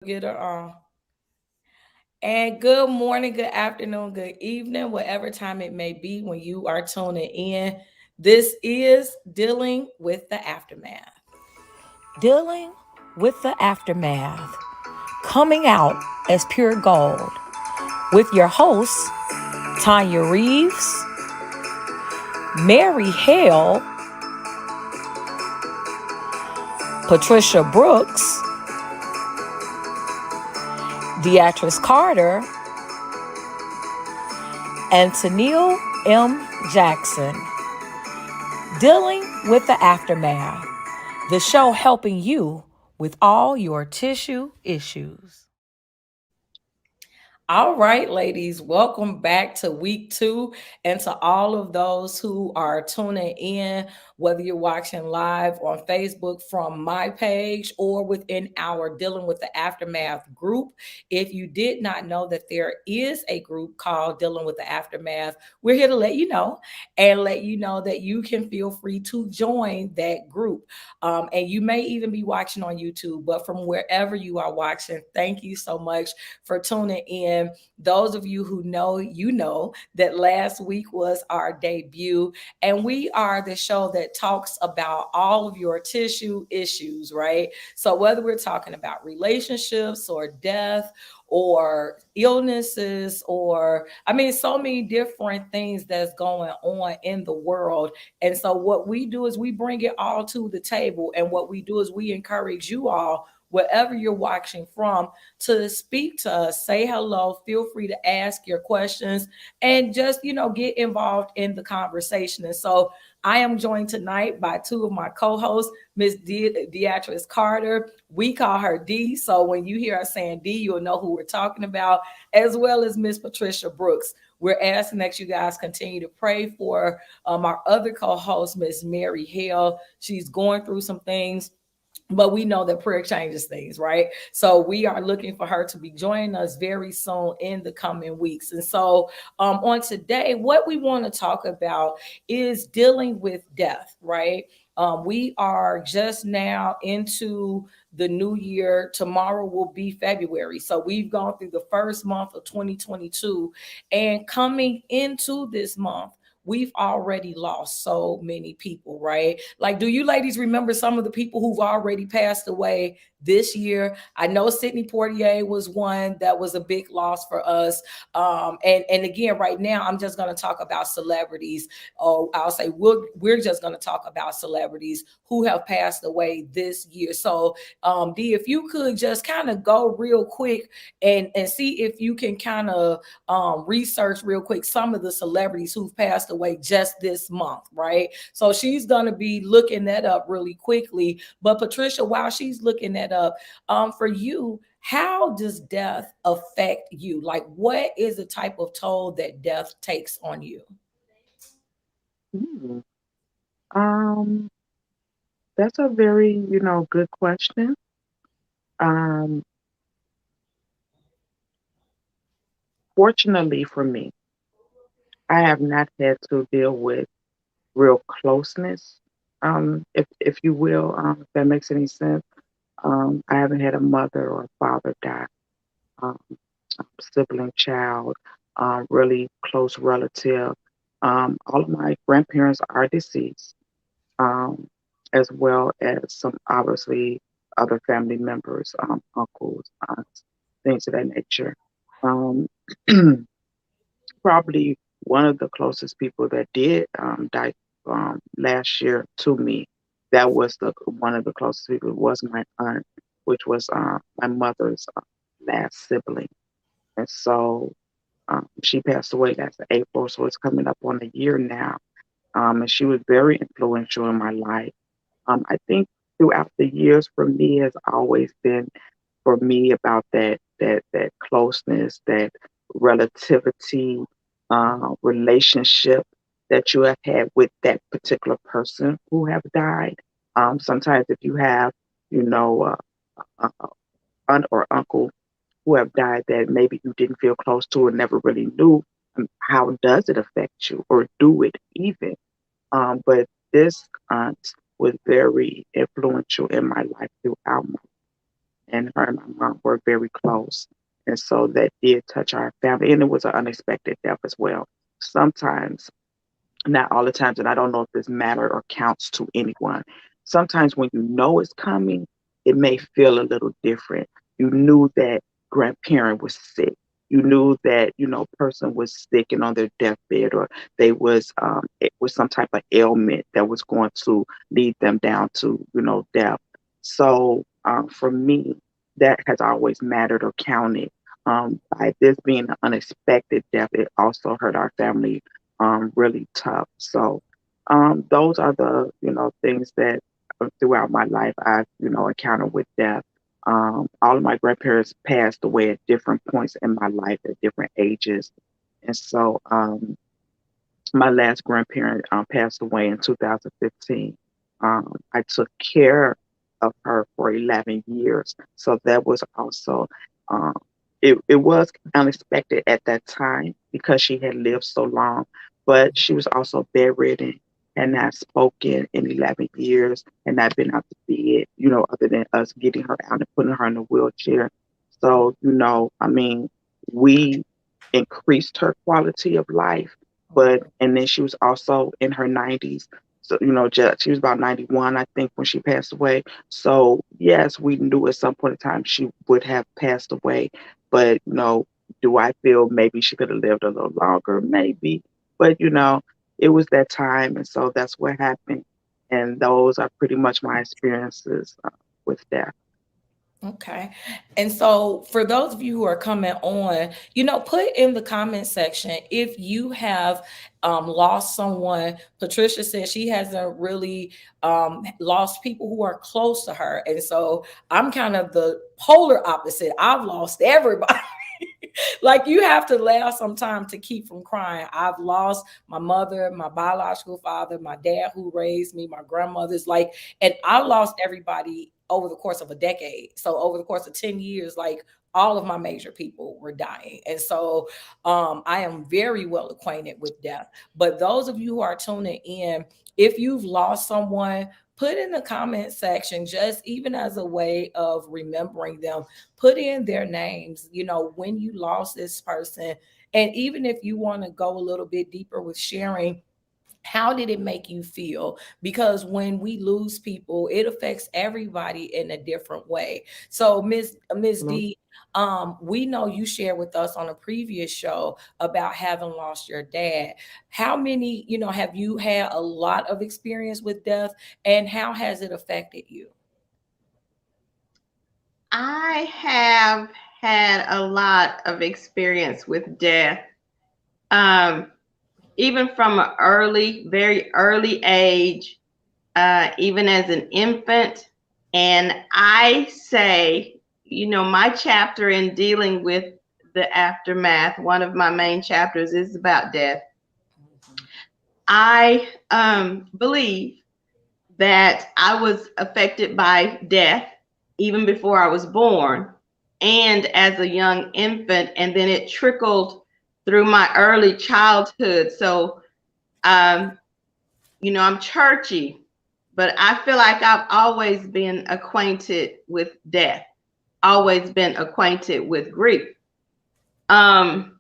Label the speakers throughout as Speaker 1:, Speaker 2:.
Speaker 1: Get her on. And good morning, good afternoon, good evening, whatever time it may be when you are tuning in. This is Dealing with the Aftermath.
Speaker 2: Dealing with the aftermath, coming out as pure gold with your hosts, Tanya Reeves, Mary Hale, Patricia Brooks, Beatrice Carter, and Tennille M. Jackson. Dealing with the aftermath, the show helping you with all your tissue issues.
Speaker 1: All right, ladies, welcome back to week two. And to all of those who are tuning in, whether you're watching live on Facebook from my page or within our Dealing with the Aftermath group. If you did not know that there is a group called Dealing with the Aftermath, we're here to let you know and let you know that you can feel free to join that group. And you may even be watching on YouTube, but from wherever you are watching, thank you so much for tuning in. Those of you who know, you know that last week was our debut, and we are the show that talks about all of your tissue issues, right? So, whether we're talking about relationships or death or illnesses, or I mean, so many different things that's going on in the world. And so, what we do is we bring it all to the table, and what we do is we encourage you all, wherever you're watching from, to speak to us, say hello, feel free to ask your questions, and just, get involved in the conversation. And so I am joined tonight by two of my co-hosts, Miss Beatrice Carter. We call her D. So when you hear us saying D, you'll know who we're talking about, as well as Miss Patricia Brooks. We're asking that you guys continue to pray for our other co-host, Miss Mary Hale. She's going through some things, but we know that prayer changes things, right? So we are looking for her to be joining us very soon in the coming weeks. And so on today, what we want to talk about is dealing with death, right? We are just now into the new year. Tomorrow will be February. So we've gone through the first month of 2022, and coming into this month, we've already lost so many people, right? Like, do you ladies remember some of the people who've already passed away this year? I know Sidney Poitier was one that was a big loss for us. And again, right now, I'm just going to talk about celebrities. Oh, I'll say we're just going to talk about celebrities who have passed away this year. So, D, if you could just kind of go real quick and see if you can kind of research real quick some of the celebrities who've passed away just this month, right? So she's going to be looking that up really quickly. But Patricia, while she's looking that up, for you, how does death affect you? Like, what is the type of toll that death takes on you?
Speaker 3: Hmm. Um, that's a very, good question. Um, Fortunately for me, I have not had to deal with real closeness, if you will, if that makes any sense. I haven't had a mother or a father die, um, sibling, child, really close relative. All of my grandparents are deceased, um, as well as some obviously other family members, uncles, aunts, things of that nature. Um, Probably one of the closest people that did die last year to me. That was the one of the closest people was my aunt, which was my mother's last sibling, and so she passed away last April, so it's coming up on a year now. And she was very influential in my life. I think throughout the years for me has always been for me about that closeness, that relativity, relationship that you have had with that particular person who have died. Sometimes if you have, you know, aunt or uncle who have died that maybe you didn't feel close to or never really knew, how does it affect you or do it even? But this aunt was very influential in my life throughout my life. and her and my mom were very close. And so that did touch our family, and it was an unexpected death as well. Sometimes, not all the times, and I don't know if this matter or counts to anyone. Sometimes when you know it's coming, it may feel a little different. You knew that grandparent was sick. You knew that, person was sick and on their deathbed, or it was some type of ailment that was going to lead them down to, death. So for me, that has always mattered or counted. By this being an unexpected death, it also hurt our family really tough. So those are the things that throughout my life I've encountered with death. All of my grandparents passed away at different points in my life at different ages, and so my last grandparent passed away in 2015. I took care of her for 11 years, so that was also um, it was unexpected at that time because she had lived so long, but she was also bedridden and not spoken in 11 years and not been out to bed, other than us getting her out and putting her in a wheelchair. So, I mean, we increased her quality of life, and then she was also in her 90s. So, she was about 91, I think, when she passed away. So, yes, we knew at some point in time she would have passed away. But, do I feel maybe she could have lived a little longer? Maybe. But, it was that time. And so that's what happened. And those are pretty much my experiences with death.
Speaker 1: Okay. And so for those of you who are coming on, put in the comment section if you have lost someone. Patricia said she hasn't really lost people who are close to her. And so I'm kind of the polar opposite. I've lost everybody. Like, you have to laugh sometime to keep from crying. I've lost my mother, my biological father, my dad who raised me, my grandmother's, and I lost everybody over the course of a decade. So over the course of 10 years, all of my major people were dying. And so I am very well acquainted with death. But those of you who are tuning in, if you've lost someone, put in the comment section, just even as a way of remembering them, put in their names, when you lost this person. And even if you want to go a little bit deeper with sharing, how did it make you feel? Because when we lose people, it affects everybody in a different way. So Miss D, we know you shared with us on a previous show about having lost your dad. How many, have you had a lot of experience with death, and how has it affected you?
Speaker 4: I have had a lot of experience with death. Even from an very early age, even as an infant. And I say, my chapter in dealing with the aftermath, one of my main chapters is about death. I believe that I was affected by death even before I was born and as a young infant, and then it trickled through my early childhood. So, I'm churchy, but I feel like I've always been acquainted with death, always been acquainted with grief. I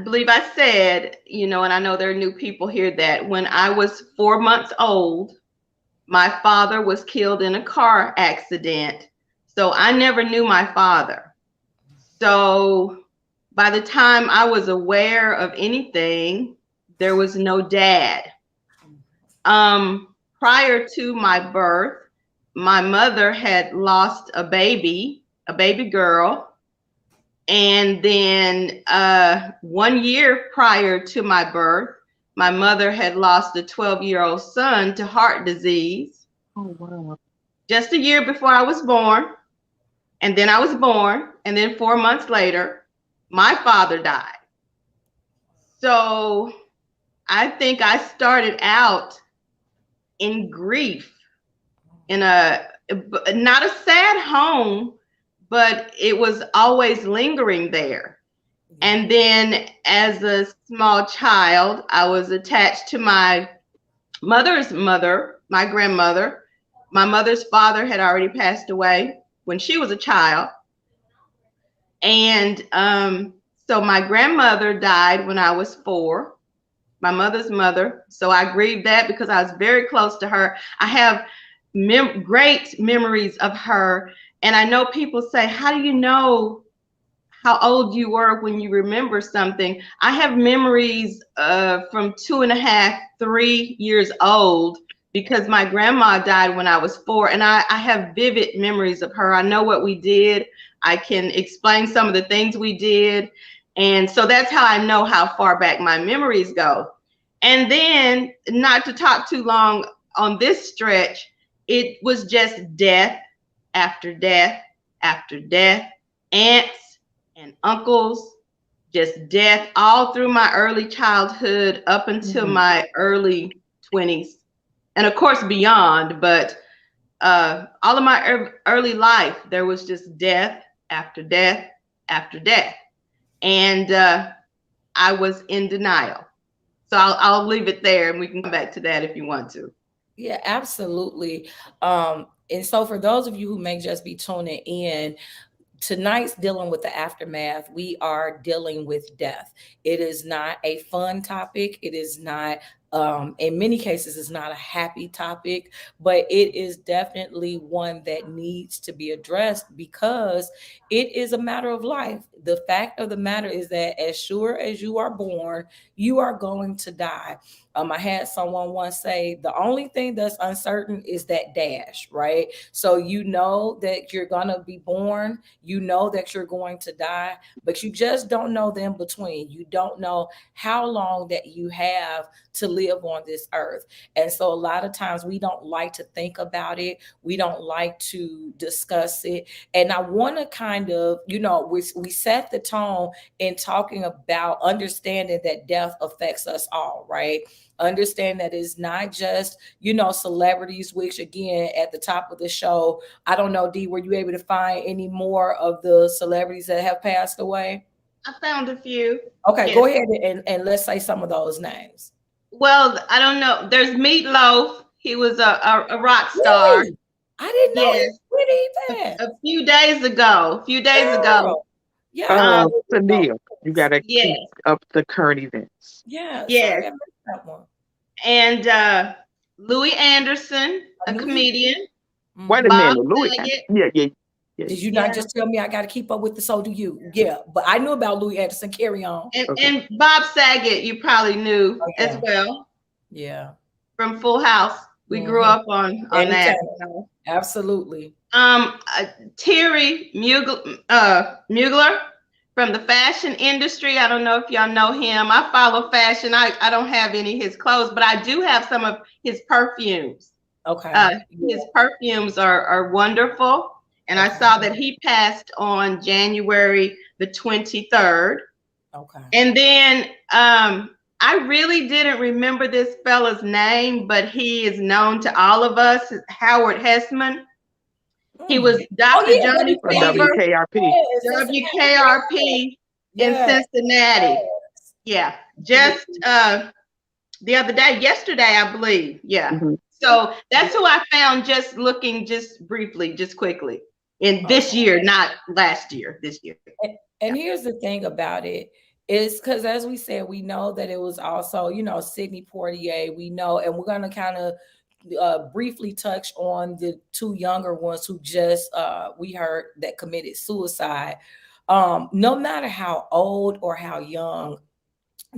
Speaker 4: believe I said, and I know there are new people here, that when I was 4 months old, my father was killed in a car accident. So I never knew my father. So by the time I was aware of anything, there was no dad. Prior to my birth, my mother had lost a baby girl. And then 1 year prior to my birth, my mother had lost a 12-year-old son to heart disease.
Speaker 3: Oh, wow.
Speaker 4: Just a year before I was born. And then I was born. And then 4 months later, my father died. So I think I started out in grief, in not a sad home, but it was always lingering there. And then as a small child, I was attached to my mother's mother, my grandmother. my mother's father had already passed away when she was a child. And so my grandmother died when I was 4, my mother's mother. So I grieved that because I was very close to her. I have great memories of her. And I know people say, how do you know how old you were when you remember something? I have memories from 2.5, 3 years old, because my grandma died when I was 4, and I have vivid memories of her. I know what we did. I can explain some of the things we did. And so that's how I know how far back my memories go. And then, not to talk too long on this stretch, it was just death after death after death, aunts and uncles, just death all through my early childhood up until my early 20s. And of course beyond, but all of my early life, there was just death after death after death. And I was in denial. So I'll leave it there, and we can come back to that if you want to.
Speaker 1: Yeah, absolutely. And so for those of you who may just be tuning in, tonight's dealing with the aftermath. We are dealing with death. It is not a fun topic. It is not, in many cases, it's not a happy topic, but it is definitely one that needs to be addressed because it is a matter of life. The fact of the matter is that as sure as you are born, you are going to die. I had someone once say, the only thing that's uncertain is that dash, right? So you know that you're going to be born, you know that you're going to die, but you just don't know the in between. You don't know how long that you have to live on this earth. And so a lot of times we don't like to think about it. We don't like to discuss it. And I want to kind of, we set the tone in talking about understanding that death affects us all, right? Understand that it's not just, celebrities, which again, at the top of the show, I don't know, Dee, were you able to find any more of the celebrities that have passed away?
Speaker 4: I found a few.
Speaker 1: Okay,
Speaker 4: Yes.
Speaker 1: Go ahead and let's say some of those names.
Speaker 4: Well, I don't know. There's Meatloaf. He was a rock star.
Speaker 1: Really? I didn't know he really passed.
Speaker 4: A few days ago.
Speaker 1: Yeah.
Speaker 3: Sunil, you gotta
Speaker 4: Yes.
Speaker 3: keep up the current events.
Speaker 1: Yeah.
Speaker 4: Yes.
Speaker 1: Sorry, I missed that one.
Speaker 4: And Louis Anderson, a comedian.
Speaker 3: Wait a
Speaker 4: Bob
Speaker 3: minute, Louis.
Speaker 4: Saget.
Speaker 3: Yeah.
Speaker 1: Did you not just tell me I got to keep up with the so do you? Yeah, but I knew about Louis Anderson. Carry on.
Speaker 4: And Bob Saget, you probably knew as well.
Speaker 1: Yeah.
Speaker 4: From Full House. We grew up on that.
Speaker 1: Absolutely.
Speaker 4: Terry Mugler from the fashion industry. I don't know if y'all know him. I follow fashion. I don't have any of his clothes, but I do have some of his perfumes.
Speaker 1: Okay.
Speaker 4: His perfumes are wonderful. And I saw that he passed on January the 23rd.
Speaker 1: Okay.
Speaker 4: And then I really didn't remember this fella's name, but he is known to all of us, Howard Hessman. He was Dr. Johnny Fever, WKRP in Cincinnati. Yeah, just the other day, yesterday, I believe. Yeah. Mm-hmm. So that's who I found just looking just briefly, just quickly in this year, not last year, this year.
Speaker 1: And here's the thing about it. Is because, as we said, we know that it was also, Sidney Poitier. We know, and we're going to kind of briefly touch on the 2 younger ones who just we heard that committed suicide. No matter how old or how young,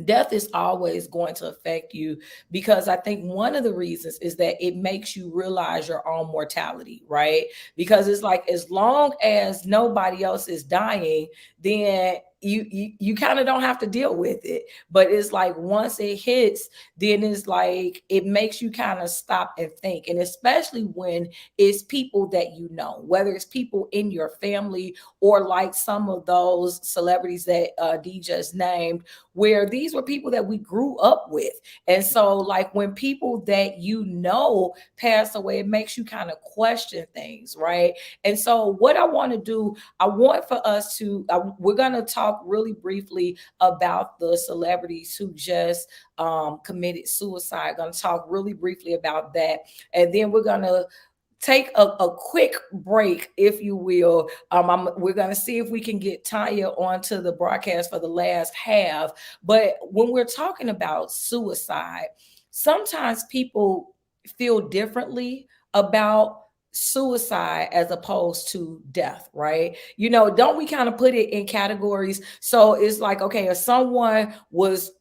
Speaker 1: death is always going to affect you, because I think one of the reasons is that it makes you realize your own mortality, right? Because it's like, as long as nobody else is dying, then you kind of don't have to deal with it. But it's like, once it hits, then it's like it makes you kind of stop and think. And especially when it's people that whether it's people in your family or like some of those celebrities that Dee just named, where these were people that we grew up with. And so like when people that pass away, it makes you kind of question things, right? And so what I want to do, I want for us to, we're going to talk really briefly about the celebrities who just committed suicide. Going to talk really briefly about that. And then we're going to take a quick break, if you will. We're going to see if we can get Tanya onto the broadcast for the last half. But when we're talking about suicide, sometimes people feel differently about suicide as opposed to death, right? Don't we kind of put it in categories? So it's like, okay, if someone was,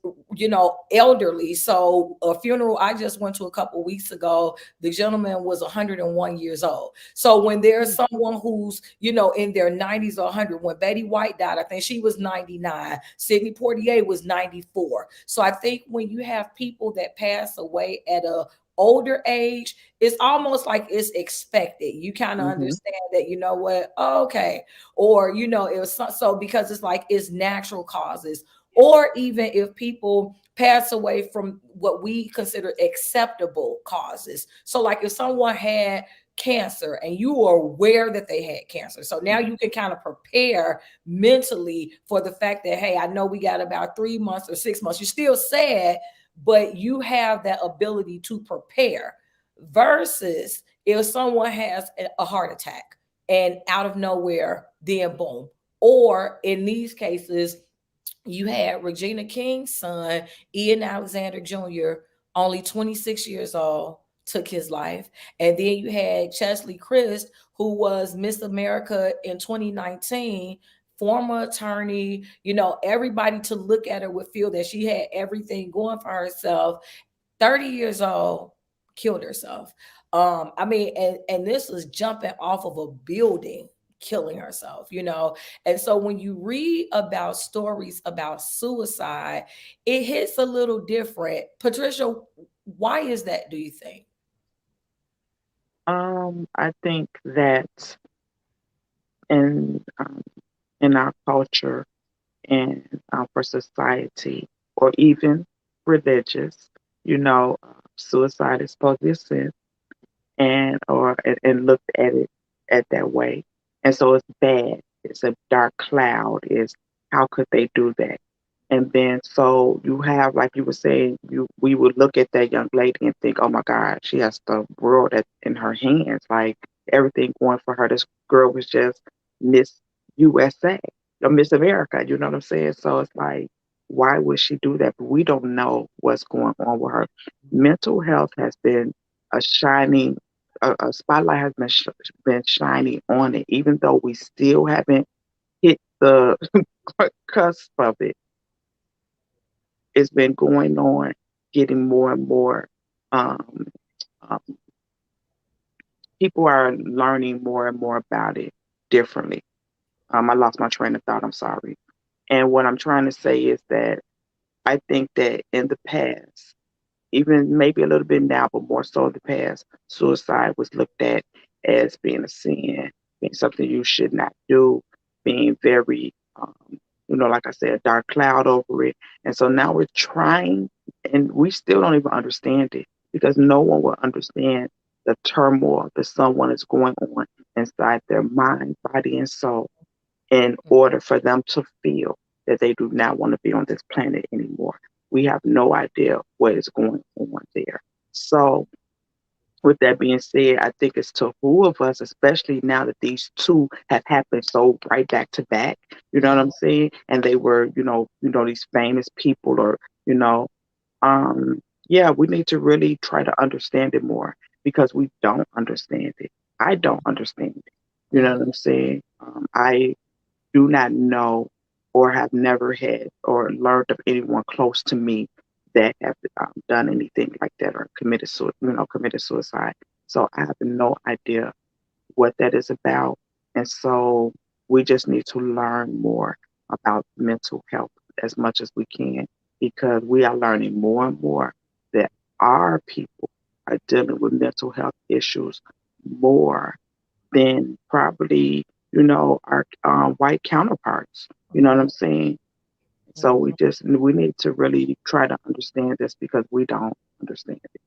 Speaker 1: elderly, so a funeral I just went to a couple weeks ago, the gentleman was 101 years old. So when there's someone who's, in their 90s or 100, when Betty White died, I think she was 99. Sidney Poitier was 94. So I think when you have people that pass away at a older age, it's almost like it's expected. You kind of understand that, you know what, oh, okay. Or, it was so because it's like it's natural causes. Or even if people pass away from what we consider acceptable causes. So like if someone had cancer and you are aware that they had cancer, so now you can kind of prepare mentally for the fact that, hey, I know we got about 3 months or 6 months. You're still sad, but you have that ability to prepare, versus if someone has a heart attack and out of nowhere, then boom. Or in these cases, you had Regina King's son, Ian Alexander Jr., only 26 years old, took his life. And then you had Chesley Christ, who was Miss America in 2019, former attorney. Everybody to look at her would feel that she had everything going for herself. 30 years old, killed herself. And this was jumping off of a building, killing herself. And so when you read about stories about suicide, it hits a little different. Patricia, why is that, do you think?
Speaker 3: I think that in in our culture and for society, or even religious, suicide is supposed to be a sin, and looked at it at that way, and so it's bad. It's a dark cloud. Is how could they do that? And then so you have, like you were saying, we would look at that young lady and think, oh my God, she has the world in her hands, like everything going for her. This girl was just Miss USA or Miss America, you know what I'm saying? So it's like, why would she do that? But we don't know what's going on with her. Mental health has been a shining, a spotlight has been shining on it, even though we still haven't hit the cusp of it. It's been going on, getting more and more. Um, um, People are learning more and more about it differently. I lost my train of thought. I'm sorry. And what I'm trying to say is that I think that in the past, even maybe a little bit now, but more so in the past, suicide was looked at as being a sin, being something you should not do, being very, like I said, a dark cloud over it. And so now we're trying, and we still don't even understand it, because no one will understand the turmoil that someone is going on inside their mind, body, and soul, in order for them to feel that they do not want to be on this planet anymore. We have no idea what is going on there. So, with that being said, I think it's to who of us, especially now that these two have happened so right back to back. You know what I'm saying? And they were, these famous people, or you know, yeah, we need to really try to understand it more, because we don't understand it. I don't understand it. You know what I'm saying? I do not know, or have never had or learned of anyone close to me that have done anything like that, or committed suicide. So I have no idea what that is about. And so we just need to learn more about mental health as much as we can, because we are learning more and more that our people are dealing with mental health issues more than probably, our white counterparts. You know what I'm saying? So we need to really try to understand this, because we don't understand it.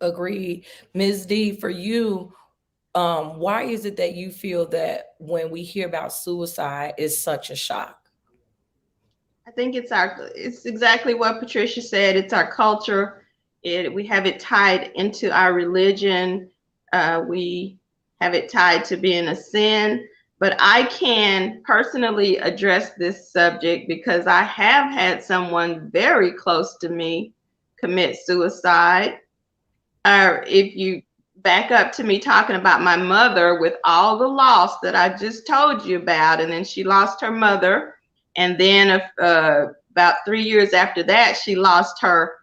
Speaker 1: Agreed. Ms. D, for you, why is it that you feel that when we hear about suicide is such a shock?
Speaker 4: I think it's exactly what Patricia said. It's our culture. We have it tied into our religion. we have it tied to being a sin. But I can personally address this subject because I have had someone very close to me commit suicide. If you back up to me talking about my mother with all the loss that I just told you about, and then she lost her mother, and then about 3 years after that, she lost her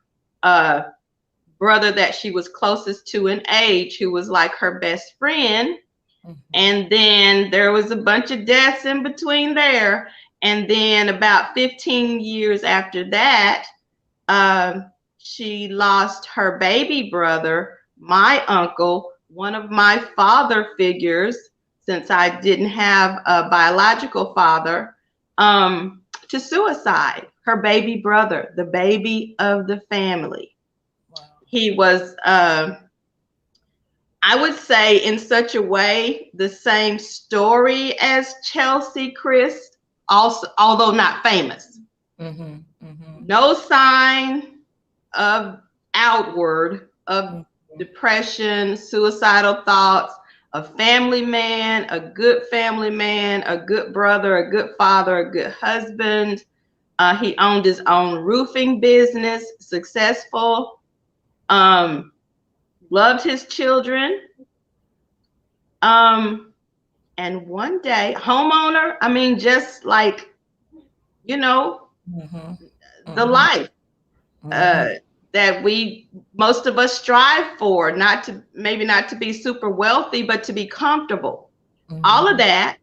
Speaker 4: brother that she was closest to in age, who was like her best friend. And then there was a bunch of deaths in between there. And then about 15 years after that, she lost her baby brother, my uncle, one of my father figures, since I didn't have a biological father, to suicide. Her baby brother, the baby of the family. Wow. He was, I would say, in such a way, the same story as Chelsea Christ, also, although not famous. No sign of outward of depression, suicidal thoughts, a family man, a good family man, a good brother, a good father, a good husband. He owned his own roofing business, successful, loved his children. And one day, homeowner, I mean, just like, you know, the life that most of us strive for, maybe not to be super wealthy, but to be comfortable, all of that.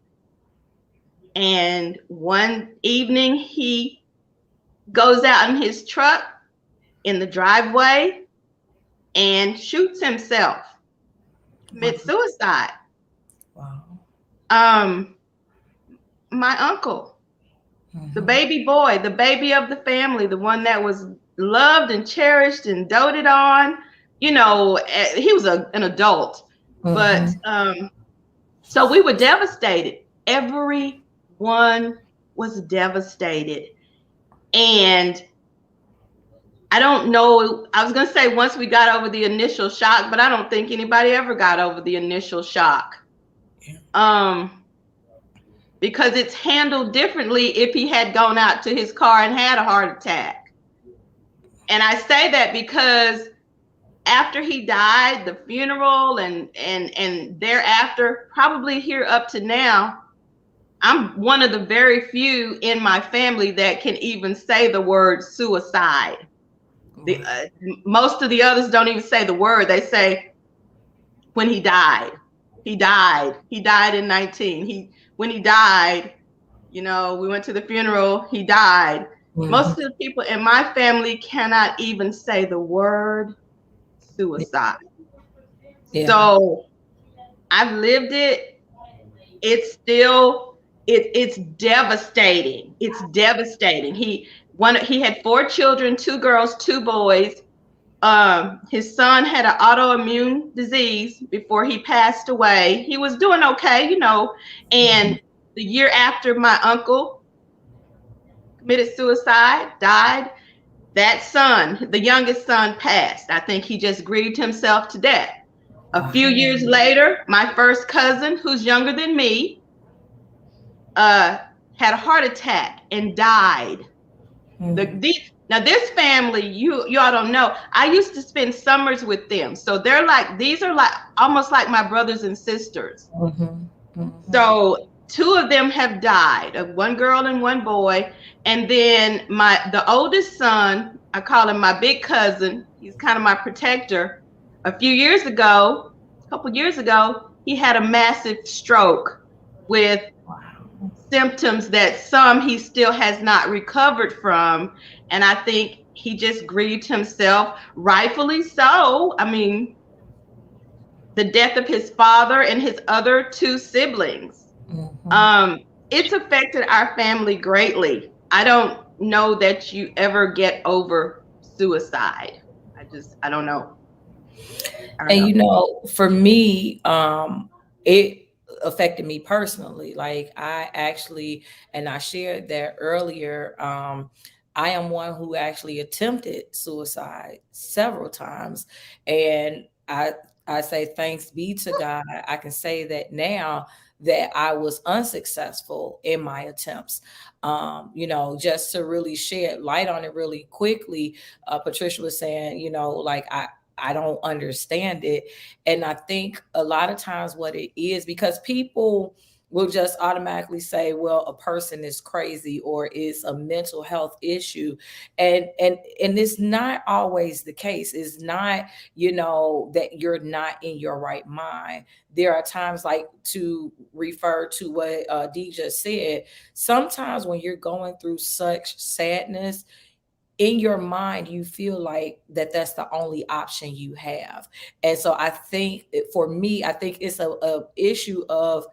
Speaker 4: And one evening he goes out in his truck in the driveway and shoots himself, commits suicide. Wow. My uncle, the baby boy, the baby of the family, the one that was loved and cherished and doted on, you know, he was an adult. But so we were devastated. Everyone was devastated. And I don't know, I was going to say once we got over the initial shock, but I don't think anybody ever got over the initial shock. Because it's handled differently if he had gone out to his car and had a heart attack. And I say that because after he died, the funeral and thereafter, probably here up to now, I'm one of the very few in my family that can even say the word suicide. Most of the others don't even say the word. They say when he died. He died in 19. When he died, you know, we went to the funeral, he died. Most of the people in my family cannot even say the word suicide. Yeah. So I've lived it. It's still, it's devastating. It's devastating. He had 4 children, 2 girls, 2 boys. His son had an autoimmune disease before he passed away. He was doing okay, you know, and the year after my uncle committed suicide, died, that son, the youngest son, passed. I think he just grieved himself to death. A few years later, my first cousin, who's younger than me, had a heart attack and died. Now this family, you all don't know, I used to spend summers with them. So these are like almost like my brothers and sisters. So 2 of them have died, 1 girl and 1 boy. And then the oldest son, I call him my big cousin. He's kind of my protector. A couple years ago, he had a massive stroke with symptoms that he still has not recovered from. And I think he just grieved himself, rightfully so. I mean, the death of his father and his other 2 siblings. It's affected our family greatly. I don't know that you ever get over suicide. I don't know.
Speaker 1: You know, for me, it affected me personally. Like I actually, and I shared that earlier, I am one who actually attempted suicide several times. And I I say thanks be to God. I can say that now that I was unsuccessful in my attempts. Just to really shed light on it really quickly, Patricia was saying, like I don't understand it. And I think a lot of times what it is, because people will just automatically say, well, a person is crazy or is a mental health issue. And it's not always the case. It's not, that you're not in your right mind. There are times, like, to refer to what Dee just said, sometimes when you're going through such sadness, in your mind you feel like that's the only option you have. And so I think for me, I think it's a issue of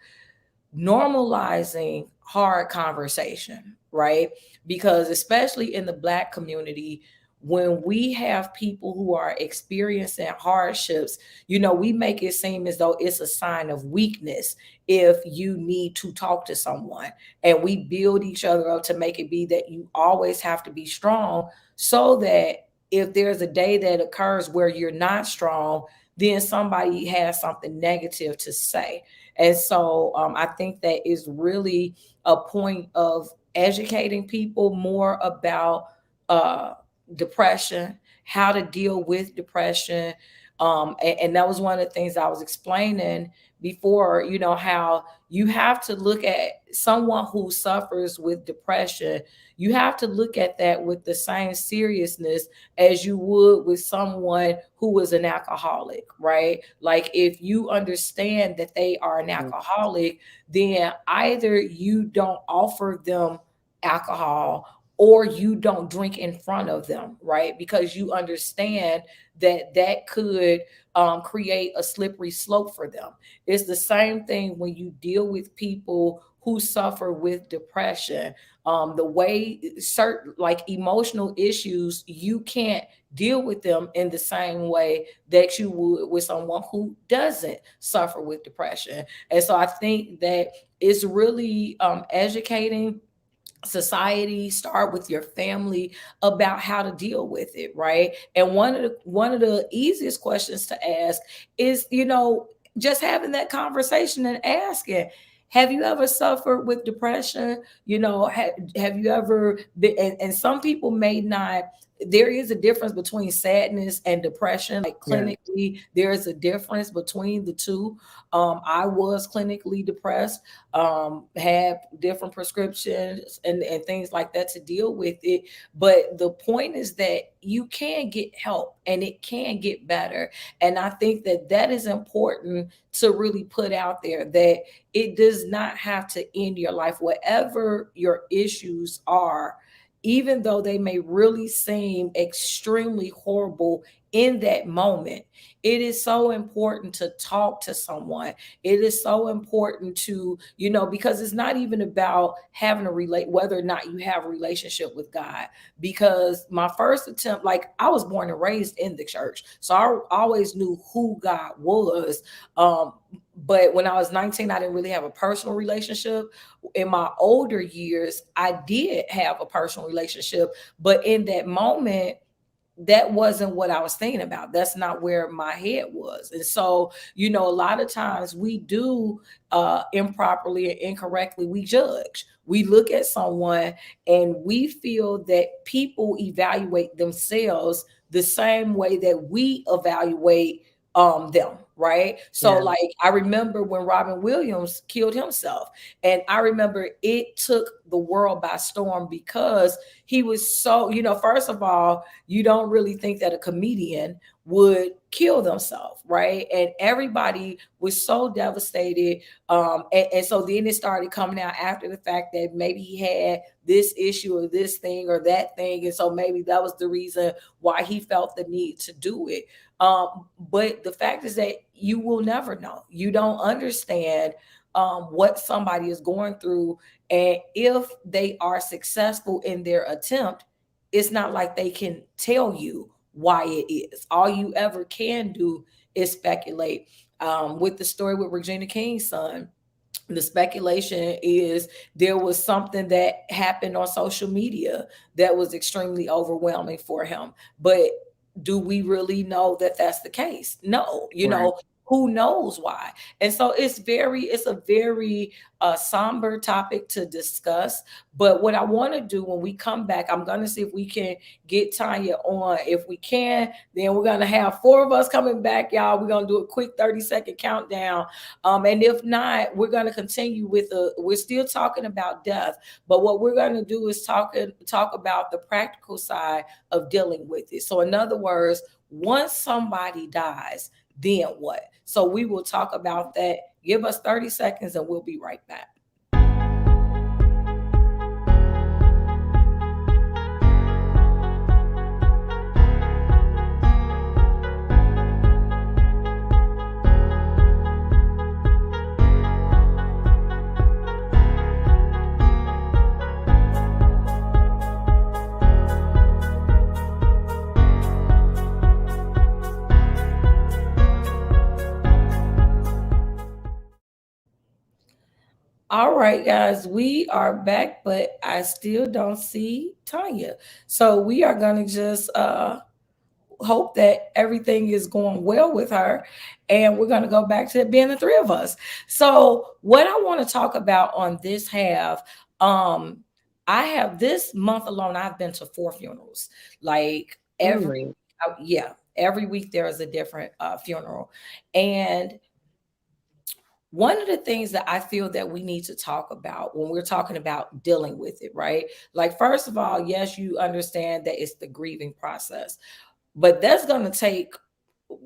Speaker 1: normalizing hard conversation, right? Because especially in the Black community, when we have people who are experiencing hardships, we make it seem as though it's a sign of weakness if you need to talk to someone. And we build each other up to make it be that you always have to be strong, so that if there's a day that occurs where you're not strong, then somebody has something negative to say. And so I think that is really a point of educating people more about uh, depression, how to deal with depression. And that was one of the things I was explaining before, how you have to look at someone who suffers with depression. You have to look at that with the same seriousness as you would with someone who is an alcoholic, right? Like, if you understand that they are an alcoholic, then either you don't offer them alcohol or you don't drink in front of them, right? Because you understand that could create a slippery slope for them. It's the same thing when you deal with people who suffer with depression. The way certain, like, emotional issues, you can't deal with them in the same way that you would with someone who doesn't suffer with depression. And so I think that it's really educating society, start with your family, about how to deal with it, right? And one of the easiest questions to ask is, just having that conversation and asking, have you ever suffered with depression? Have you ever been, and some people may not. There is a difference between sadness and depression. Like, clinically, there is a difference between the two. I was clinically depressed, had different prescriptions and things like that to deal with it. But the point is that you can get help and it can get better. And I think that is important to really put out there, that it does not have to end your life. Whatever your issues are, even though they may really seem extremely horrible in that moment, it is so important to talk to someone. It is so important to, because it's not even about having a whether or not you have a relationship with God. Because my first attempt, like, I was born and raised in the church, so I always knew who God was. But when I was 19, I didn't really have a personal relationship. In my older years, I did have a personal relationship, but in that moment, that wasn't what I was thinking about. That's not where my head was. And so, a lot of times we do improperly and incorrectly, we judge. We look at someone and we feel that people evaluate themselves the same way that we evaluate them, right? So, like, I remember when Robin Williams killed himself, and I remember it took the world by storm, because he was so, first of all, you don't really think that a comedian would kill themselves, right? And everybody was so devastated. And so then it started coming out after the fact that maybe he had this issue or this thing or that thing. And so maybe that was the reason why he felt the need to do it. But the fact is that you will never know. You don't understand what somebody is going through. And if they are successful in their attempt, it's not like they can tell you why it is. All you ever can do is speculate. With the story with Regina King's son, the speculation is there was something that happened on social media that was extremely overwhelming for him. But do we really know that that's the case? No,
Speaker 3: Right.
Speaker 1: who knows why? And so it's a very somber topic to discuss. But what I want to do when we come back, I'm going to see if we can get Tanya on. If we can, then we're going to have 4 of us coming back, y'all. We're going to do a quick 30-second countdown. And if not, we're going to continue we're still talking about death, but what we're going to do is talk about the practical side of dealing with it. So in other words, once somebody dies, then what? So we will talk about that. Give us 30 seconds and we'll be right back. All right, guys, we are back, but I still don't see Tanya. So we are going to just hope that everything is going well with her. And we're going to go back to it being the 3 of us. So what I want to talk about on this half, I have this month alone, I've been to 4 funerals. Like every week there is a different funeral. And one of the things that I feel that we need to talk about when we're talking about dealing with it, right? Like, first of all, yes, you understand that it's the grieving process, but that's going to take,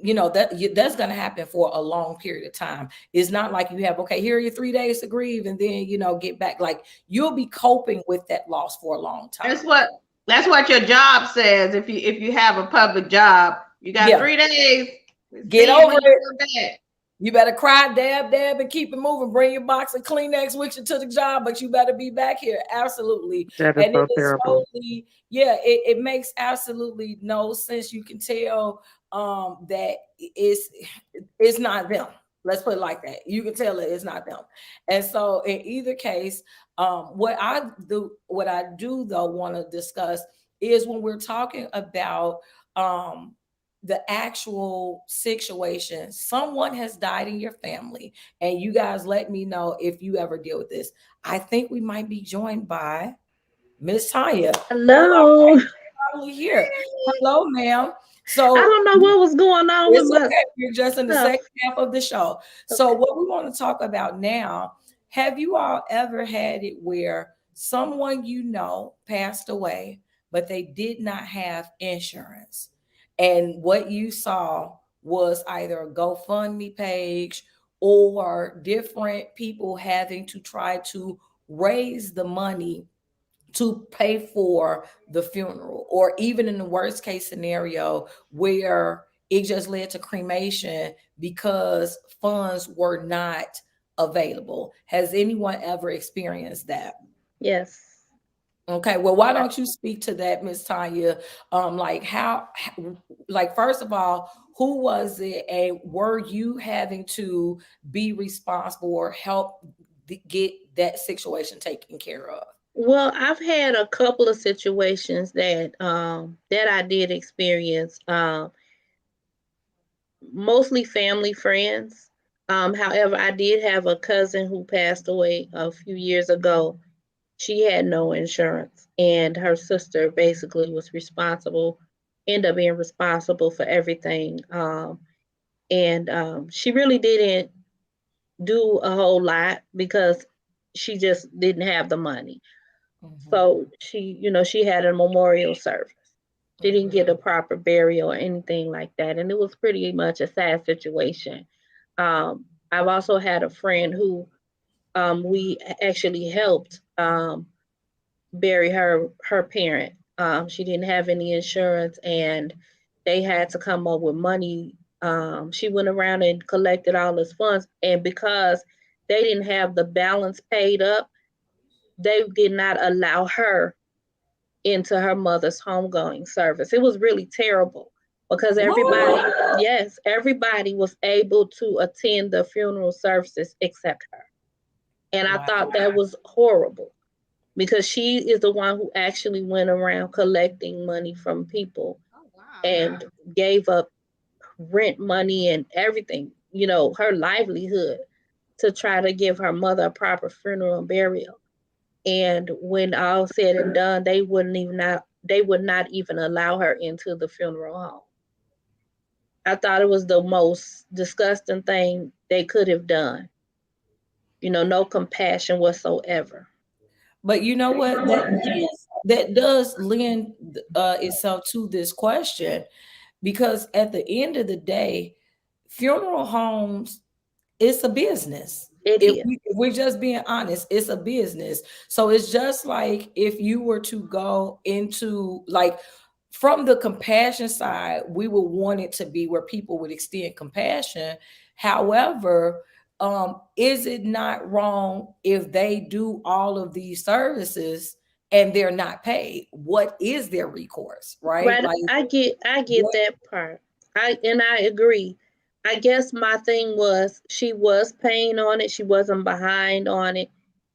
Speaker 1: that's going to happen for a long period of time. It's not like you have, okay, here are your 3 days to grieve and then, get back. Like, you'll be coping with that loss for a long time.
Speaker 4: That's what your job says. If you have a public job, you got 3 days.
Speaker 1: Get over it. You better cry, dab, and keep it moving. Bring your box of Kleenex with you to the job, but you better be back here. Absolutely.
Speaker 3: That is so terrible.
Speaker 1: It makes absolutely no sense. You can tell that it's not them. Let's put it like that. You can tell it's not them. And so in either case, what I do though want to discuss is when we're talking about the actual situation. Someone has died in your family, and you guys let me know if you ever deal with this. I think we might be joined by Miss Tanya.
Speaker 5: Hello.
Speaker 1: Probably here. Hello, ma'am. So
Speaker 5: I don't know what was going on with my.
Speaker 1: You're just in the second half of the show. So what we want to talk about now, have you all ever had it where someone passed away, but they did not have insurance? And what you saw was either a GoFundMe page or different people having to try to raise the money to pay for the funeral, or even in the worst case scenario where it just led to cremation because funds were not available. Has anyone ever experienced that?
Speaker 5: Yes.
Speaker 1: Okay, well, why don't you speak to that, Miss Tanya? First of all, who was it, and were you having to be responsible or help get that situation taken care of?
Speaker 5: Well, I've had a couple of situations that I did experience, mostly family friends. However, I did have a cousin who passed away a few years ago. She had no insurance, and her sister basically was ended up being responsible for everything. She really didn't do a whole lot because she just didn't have the money. Mm-hmm. So she had a memorial service. She didn't get a proper burial or anything like that. And it was pretty much a sad situation. I've also had a friend who we actually helped bury her parent. She didn't have any insurance, and they had to come up with money. She went around and collected all this funds, and because they didn't have the balance paid up, they did not allow her into her mother's homegoing service. It was really terrible because everybody was able to attend the funeral services except her. And I thought that was horrible because she is the one who actually went around collecting money from people and gave up rent money and everything, her livelihood, to try to give her mother a proper funeral and burial. And when all said and done, they would not even allow her into the funeral home. I thought it was the most disgusting thing they could have done. No compassion whatsoever.
Speaker 1: But you know what? That does lend itself to this question, because at the end of the day, funeral homes, it's a business. If we're just being honest, it's a business. So it's just like if you were to go into, like, from the compassion side, we would want it to be where people would extend compassion. However, is it not wrong if they do all of these services and they're not paid? What is their recourse, right?
Speaker 5: Right.
Speaker 1: Like,
Speaker 5: I get that part. I agree. I guess my thing was she was paying on it. She wasn't behind on it.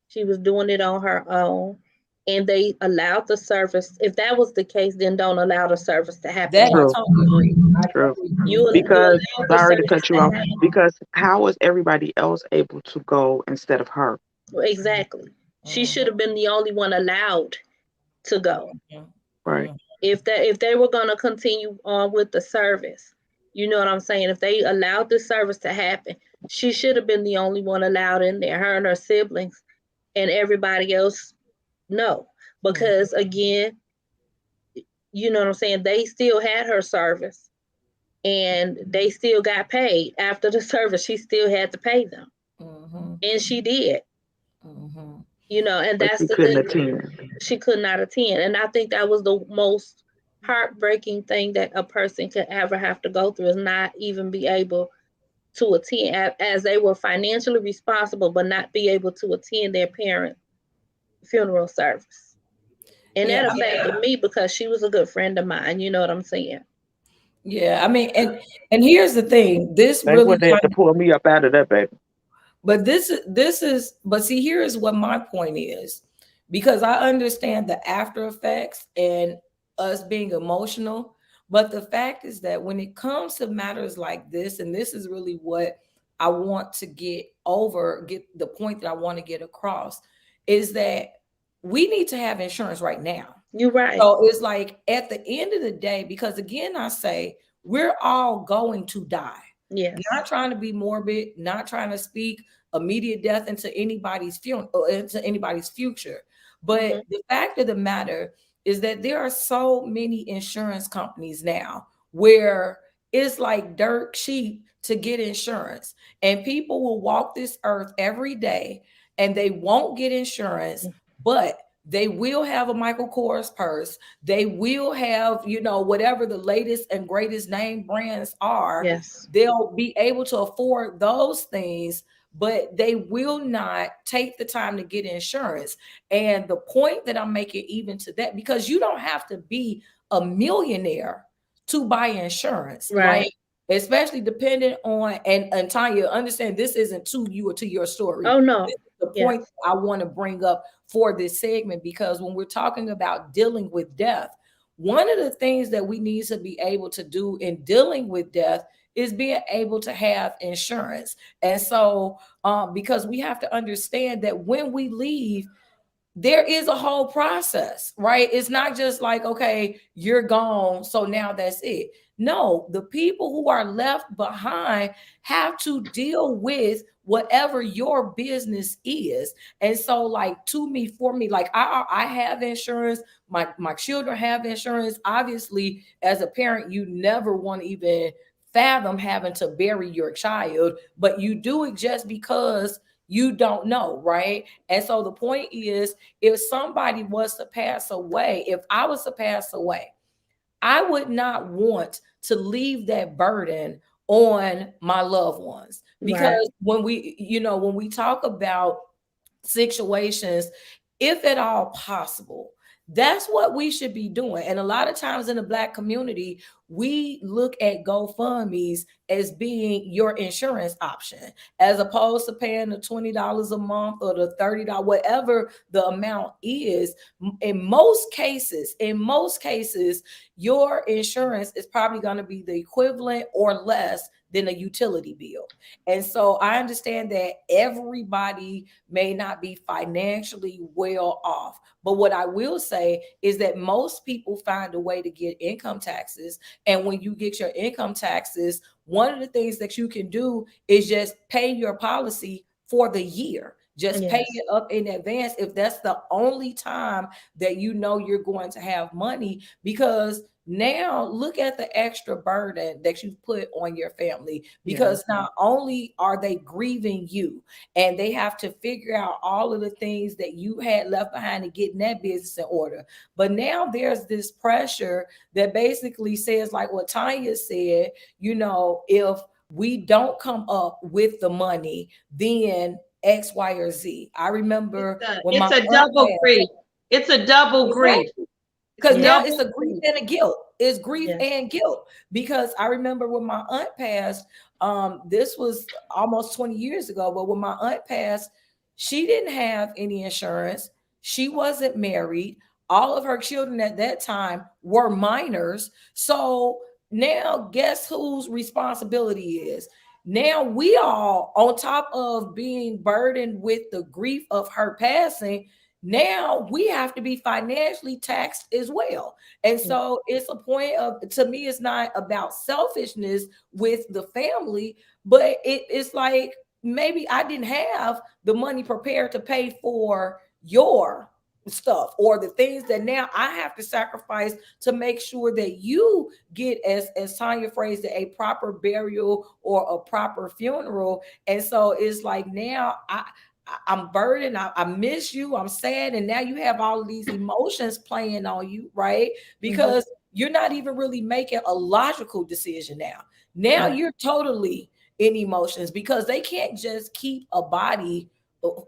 Speaker 5: She was doing it on her own. And they allowed the service. If that was the case, then don't allow the service to happen.
Speaker 1: that I
Speaker 3: True.
Speaker 1: totally agree.
Speaker 3: True.
Speaker 5: You
Speaker 3: Because
Speaker 5: allow the
Speaker 3: sorry to
Speaker 5: service
Speaker 3: cut you
Speaker 5: to
Speaker 3: off.
Speaker 5: happen.
Speaker 3: Because how was everybody else able to go instead of her?
Speaker 5: Exactly. She should have been the only one allowed to go.
Speaker 3: Right.
Speaker 5: If they were going to continue on with the service, you know what I'm saying? If they allowed this service to happen, she should have been the only one allowed in there, her and her siblings, and everybody else, no. Because again, you know what I'm saying? They still had her service and they still got paid after the service. She still had to pay them. And she did. And
Speaker 3: But
Speaker 5: that's
Speaker 3: she
Speaker 5: the
Speaker 3: couldn't
Speaker 5: thing.
Speaker 3: attend.
Speaker 5: She could not attend. And I think that was the most heartbreaking thing that a person could ever have to go through, is not even be able to attend, as they were financially responsible, but not be able to attend their parents' funeral service. And that affected me because she was a good friend of mine. You know what I'm saying?
Speaker 1: Yeah, I mean, and here's the thing. This
Speaker 3: They
Speaker 1: really
Speaker 3: wouldn't have to pull me up out of that, baby.
Speaker 1: But but see, here is what my point is, because I understand the after effects and us being emotional. But the fact is that when it comes to matters like this, and this is really what I want to get the point that I want to get across, is that we need to have insurance right now.
Speaker 5: You're right.
Speaker 1: So it's like at the end of the day, because again, I say we're all going to die.
Speaker 5: Yes.
Speaker 1: Not trying to be morbid, not trying to speak immediate death into anybody's funeral, into anybody's future. But the fact of the matter is that there are so many insurance companies now where it's like dirt cheap to get insurance. And people will walk this earth every day and they won't get insurance, but they will have a Michael Kors purse. They will have, whatever the latest and greatest name brands are.
Speaker 5: Yes.
Speaker 1: They'll be able to afford those things, but they will not take the time to get insurance. And the point that I'm making even to that, because you don't have to be a millionaire to buy insurance,
Speaker 5: right?
Speaker 1: Especially depending on, and Tanya, understand this isn't to you or to your story.
Speaker 5: Oh, no.
Speaker 1: This is the point I want to bring up for this segment, because when we're talking about dealing with death, one of the things that we need to be able to do in dealing with death is being able to have insurance. And so, because we have to understand that when we leave, there is a whole process, right? It's not just like, okay, you're gone, so now that's it. No, the people who are left behind have to deal with whatever your business is. And so, like, for me, like I have insurance, my children have insurance. Obviously, as a parent, you never want to even fathom having to bury your child, but you do it just because you don't know, right? And so the point is, if somebody was to pass away, if I was to pass away, I would not want to leave that burden on my loved ones. Because when we talk about situations, if at all possible, That's what we should be doing. And a lot of times in the Black community, we look at GoFundMe's as being your insurance option, as opposed to paying the $20 a month or the $30, whatever the amount is. In most cases, your insurance is probably going to be the equivalent or less than a utility bill. And so I understand that everybody may not be financially well off. But what I will say is that most people find a way to get income taxes. And when you get your income taxes, one of the things that you can do is just pay your policy for the year. Just pay it up in advance if that's the only time that you know you're going to have money, because now look at the extra burden that you've put on your family, because not only are they grieving you and they have to figure out all of the things that you had left behind to get that business in order, but now there's this pressure that basically says, like what Tanya said, you know, if we don't come up with the money, then X, Y, or Z. I remember
Speaker 4: it's a double grief. It's a double grief.
Speaker 1: Because now it's a grief and a guilt. It's grief and guilt. Because I remember when my aunt passed, this was almost 20 years ago, but when my aunt passed, she didn't have any insurance. She wasn't married. All of her children at that time were minors. So now guess whose responsibility is? Now we all, on top of being burdened with the grief of her passing, now we have to be financially taxed as well. And so it's a point of, to me, it's not about selfishness with the family, but it's like, maybe I didn't have the money prepared to pay for your stuff or the things that now I have to sacrifice to make sure that you get, as Tanya phrased it, a proper burial or a proper funeral. And so it's like, now I'm burdened. I miss you. I'm sad. And now you have all of these emotions playing on you, right? Because you're not even really making a logical decision now. Now you're totally in emotions, because they can't just keep a body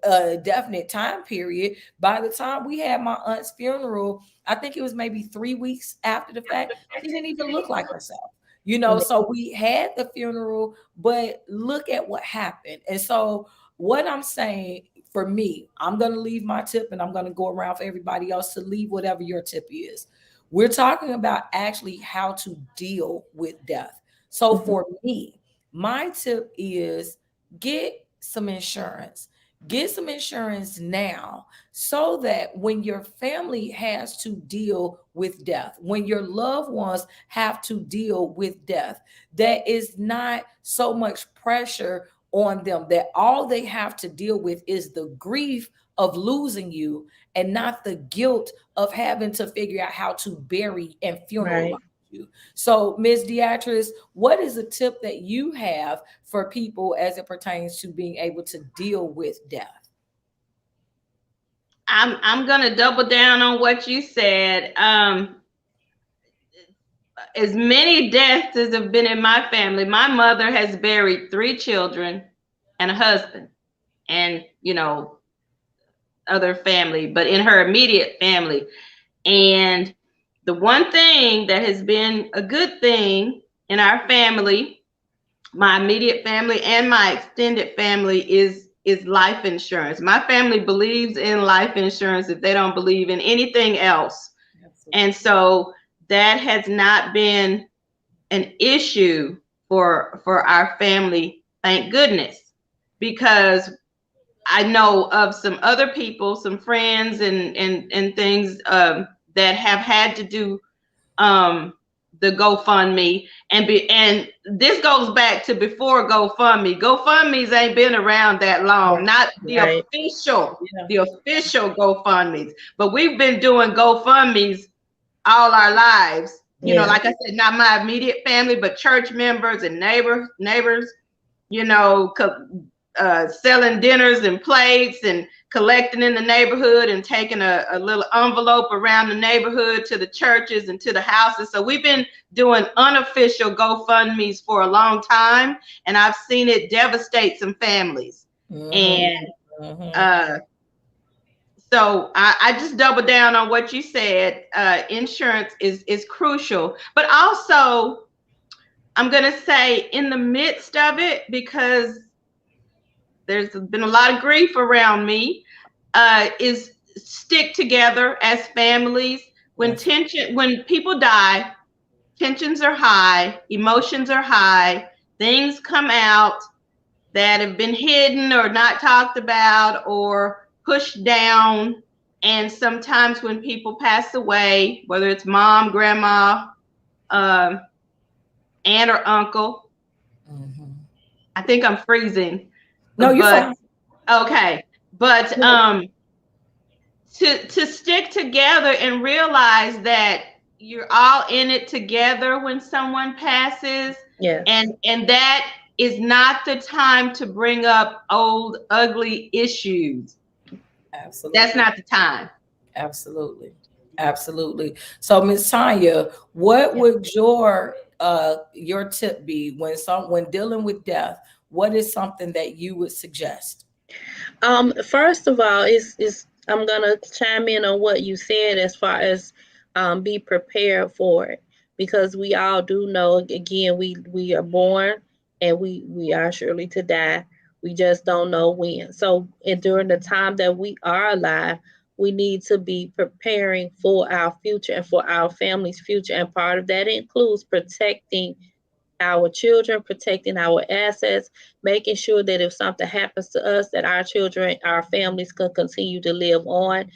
Speaker 1: a definite time period. By the time we had my aunt's funeral, I think it was maybe 3 weeks after the fact, she didn't even look like herself. You know, so we had the funeral, but look at what happened. And so what I'm saying, for me, I'm going to leave my tip and I'm going to go around for everybody else to leave whatever your tip is. We're talking about actually how to deal with death. So for me, my tip is get some insurance. Get some insurance now, so that when your family has to deal with death, when your loved ones have to deal with death, that is not so much pressure on them, that all they have to deal with is the grief of losing you and not the guilt of having to figure out how to bury and funeralize you. So, Ms. Deatrice, what is a tip that you have for people as it pertains to being able to deal with death?
Speaker 4: I'm gonna double down on what you said. As many deaths as have been in my family, my mother has buried 3 children and a husband, and other family, but in her immediate family. And the one thing that has been a good thing in our family, my immediate family and my extended family, is life insurance. My family believes in life insurance if they don't believe in anything else. Absolutely. And so that has not been an issue for our family, thank goodness, because I know of some other people, some friends and things that have had to do the GoFundMe, and this goes back to before GoFundMe. GoFundMe's ain't been around that long, not the official GoFundMe's, but we've been doing GoFundMe's all our lives. You know, like I said, not my immediate family, but church members and neighbors, selling dinners and plates and collecting in the neighborhood and taking a little envelope around the neighborhood to the churches and to the houses. So we've been doing unofficial GoFundMe's for a long time, and I've seen it devastate some families. And So I just double down on what you said. Insurance is crucial, but also I'm going to say in the midst of it, because there's been a lot of grief around me, is stick together as families. When people die, tensions are high, emotions are high, things come out that have been hidden or not talked about or pushed down. And sometimes when people pass away, whether it's mom, grandma, aunt or uncle, I think I'm freezing.
Speaker 1: No, you're fine.
Speaker 4: Okay. But to stick together and realize that you're all in it together when someone passes.
Speaker 5: Yes.
Speaker 4: And that is not the time to bring up old, ugly issues.
Speaker 1: Absolutely.
Speaker 4: That's not the time.
Speaker 1: Absolutely. Absolutely. So Ms. Tanya, what would your tip be when dealing with death? What is something that you would suggest?
Speaker 5: First of all, is I'm gonna chime in on what you said as far as be prepared for it, because we all do know, again, we are born and we are surely to die. We just don't know when. So, and during the time that we are alive, we need to be preparing for our future and for our family's future. And part of that includes protecting our children, protecting our assets, making sure that if something happens to us, that our children, our families can continue to live on.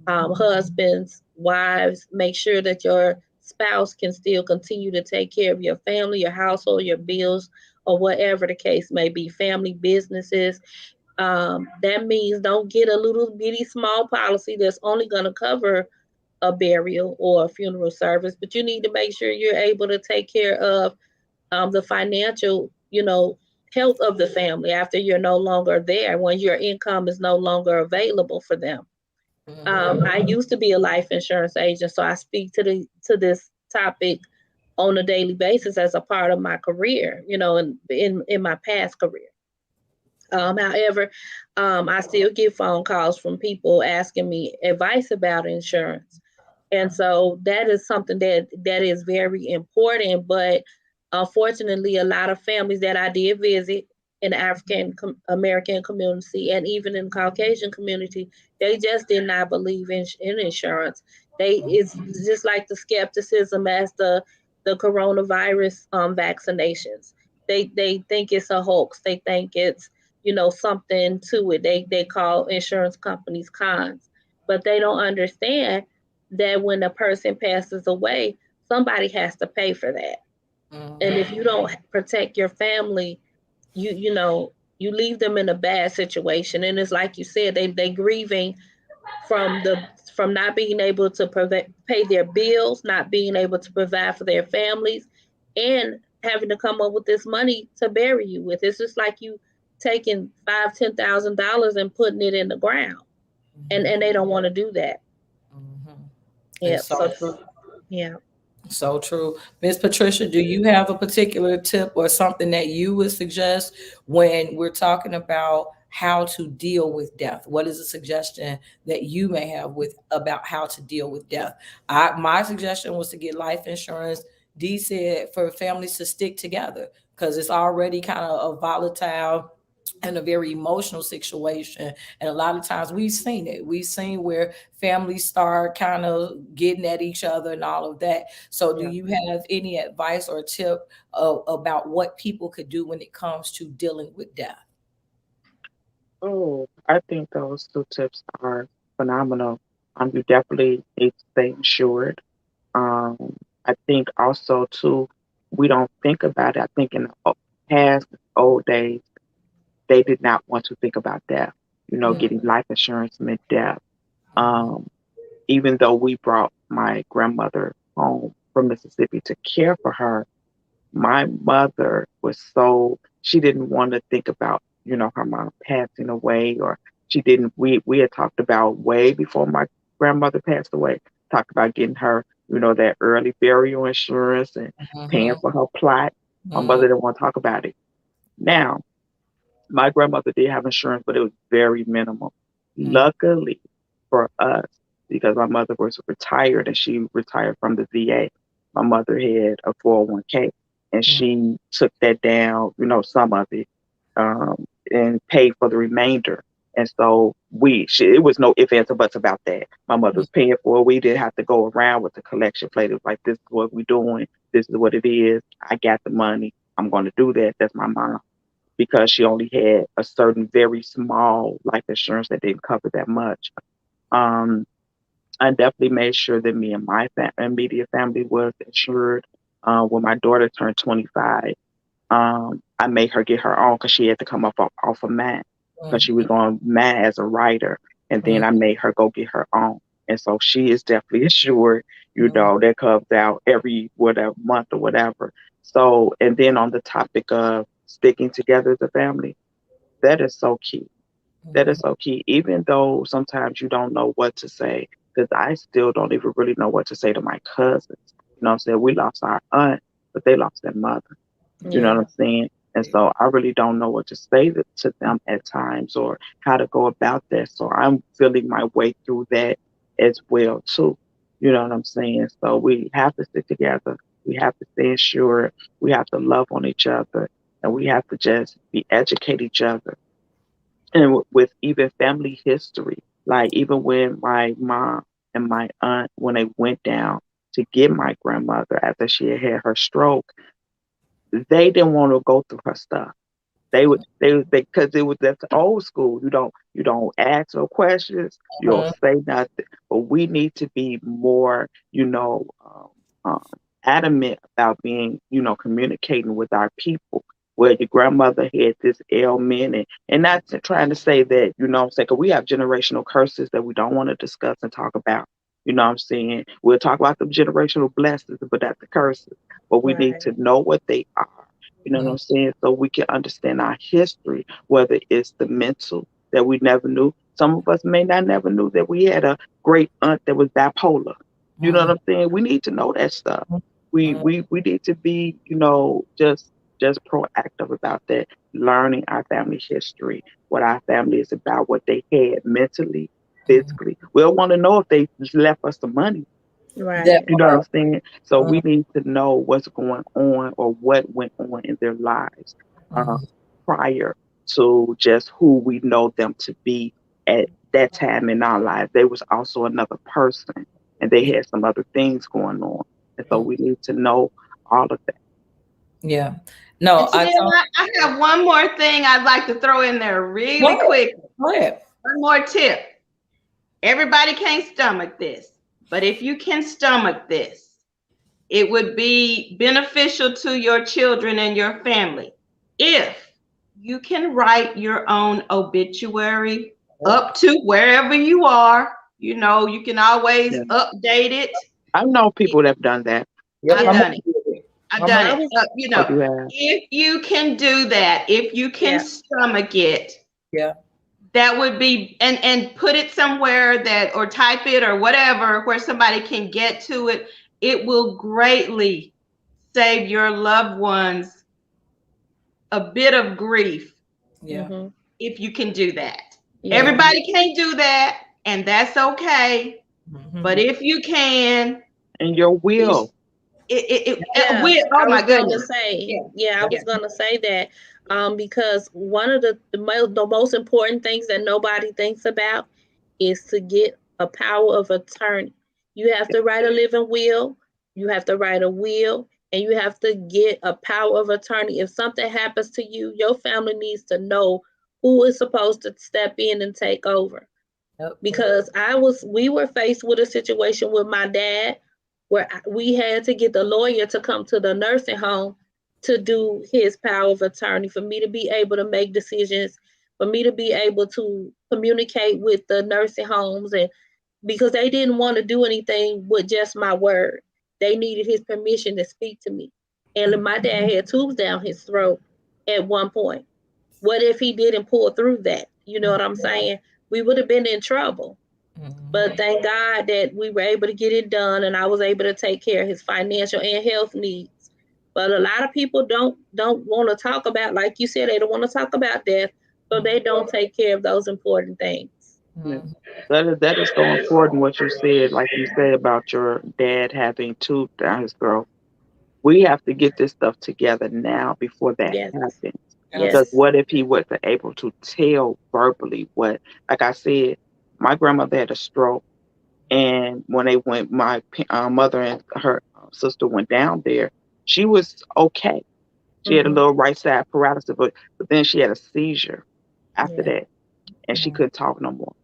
Speaker 5: Husbands, wives, make sure that your spouse can still continue to take care of your family, your household, your bills, or whatever the case may be, family businesses. That means don't get a little bitty small policy that's only going to cover a burial or a funeral service, but you need to make sure you're able to take care of the financial, health of the family after you're no longer there, when your income is no longer available for them. I used to be a life insurance agent, so I speak to this topic on a daily basis as a part of my career, in my past career. However, I still get phone calls from people asking me advice about insurance. And so that is something that is very important. But unfortunately, a lot of families that I did visit in the African American community and even in the Caucasian community, they just did not believe in insurance. It's just like the skepticism as the coronavirus vaccinations. They think it's a hoax. They think it's something to it. They call insurance companies cons, but they don't understand that when a person passes away, somebody has to pay for that. And if you don't protect your family, you leave them in a bad situation. And it's like you said, they grieving from not being able to pay their bills, not being able to provide for their families, and having to come up with this money to bury you with. It's just like you taking $5,000-$10,000 and putting it in the ground, and they don't want to do that. Yeah. So true. Yeah.
Speaker 1: So true. Ms. Patricia, do you have a particular tip or something that you would suggest when we're talking about how to deal with death? What is a suggestion that you may have about how to deal with death? My suggestion was to get life insurance. Dee said for families to stick together because it's already kind of a volatile and a very emotional situation. And a lot of times we've seen it. We've seen where families start kind of getting at each other and all of that. So do you have any advice or tip about what people could do when it comes to dealing with death?
Speaker 3: Oh, I think those two tips are phenomenal. You definitely need to stay insured. I think also too, we don't think about it. I think in the past old days, they did not want to think about death. Getting life insurance meant death. Even though we brought my grandmother home from Mississippi to care for her, my mother she didn't want to think about, her mom passing away, or she didn't, we had talked about way before my grandmother passed away, talked about getting her, that early burial insurance and paying for her plot. My mother didn't want to talk about it. Now, my grandmother did have insurance, but it was very minimal. Luckily, for us because my mother was retired and she retired from the VA. My mother had a 401k and she took that down, some of it, and paid for the remainder. And so it was no ifs, ands, or buts about that. My mother was paying for it. We didn't have to go around with the collection plate. It was like, this is what we're doing. This is what it is. I got the money. I'm going to do that. That's my mom. Because she only had a certain very small life insurance that didn't cover that much. I definitely made sure that me and my immediate family was insured. When my daughter turned 25, I made her get her own because she had to come off of mine because she was on mine as a writer. And then I made her go get her own. And so she is definitely insured, that comes out every whatever month or whatever. So, and then on the topic of sticking together as a family, that is so key. That is so key. Even though sometimes you don't know what to say, because I still don't even really know what to say to my cousins. You know what I'm saying? We lost our aunt, but they lost their mother. You know what I'm saying? And so I really don't know what to say to them at times or how to go about that. So I'm feeling my way through that as well, too. You know what I'm saying? So we have to stick together. We have to stay insured. We have to love on each other. And we have to just educate each other. And with even family history, like even when my mom and my aunt, when they went down to get my grandmother after she had her stroke, they didn't want to go through her stuff. They because that's old school. You don't ask no questions. You don't say nothing. But we need to be more, adamant about being, communicating with our people. Where your grandmother had this ailment, and not trying to say that, I'm saying, 'cause we have generational curses that we don't want to discuss and talk about. You know what I'm saying? We'll talk about the generational blessings, but not the curses. But we need to know what they are. You know what I'm saying? So we can understand our history, whether it's the mental that we never knew. Some of us may not never knew that we had a great aunt that was bipolar. You know what I'm saying? We need to know that stuff. We need to be, just proactive about that, learning our family history, what our family is about, what they had mentally, physically. We don't want to know if they just left us some money.
Speaker 5: Right.
Speaker 3: You know what I'm saying? So we need to know what's going on or what went on in their lives prior to just who we know them to be at that time in our lives. They was also another person and they had some other things going on. And so we need to know all of that.
Speaker 1: Yeah. No,
Speaker 4: I have one more thing I'd like to throw in there really quick.
Speaker 1: Go ahead.
Speaker 4: One more tip. Everybody can't stomach this, but if you can stomach this, it would be beneficial to your children and your family. If you can write your own obituary up to wherever you are, you can always update it.
Speaker 3: I know people that have done that.
Speaker 4: I've done it.
Speaker 3: Yeah.
Speaker 4: If you can do that, if you can stomach it, that would be, and put it somewhere or type it or whatever, where somebody can get to it. It will greatly save your loved ones a bit of grief.
Speaker 1: Yeah.
Speaker 4: If you can do that. Everybody can't do that, and that's okay. But if you can,
Speaker 3: and your will.
Speaker 4: Oh my goodness.
Speaker 5: I was gonna say that because one of the most important things that nobody thinks about is to get a power of attorney. You have to write a living will, you have to write a will, and you have to get a power of attorney. If something happens to you, your family needs to know who is supposed to step in and take over. Because we were faced with a situation with my dad where we had to get the lawyer to come to the nursing home to do his power of attorney for me to be able to make decisions, for me to be able to communicate with the nursing homes, and because they didn't want to do anything with just my word. They needed his permission to speak to me. And my dad had tubes down his throat at one point. What if he didn't pull through that? You know what I'm saying? We would have been in trouble. But thank God that we were able to get it done, and I was able to take care of his financial and health needs. But a lot of people don't want to talk about, like you said, they don't want to talk about death, so they don't take care of those important things.
Speaker 3: Yeah.
Speaker 1: Mhm.
Speaker 3: That is so important what you said, like you said about your dad having two his girl. We have to get this stuff together now before that
Speaker 5: Yes.
Speaker 3: happens. Because
Speaker 5: Yes.
Speaker 1: Absolutely.
Speaker 3: what if he wasn't able to tell verbally what, like I said, my grandmother had a stroke, and when they went, my mother and her sister went down there, she was okay. She had a
Speaker 5: Hmm.
Speaker 3: little right side paralysis, but then she had a seizure after
Speaker 1: Yeah.
Speaker 3: that, and she
Speaker 1: Mhm.
Speaker 3: couldn't talk no more.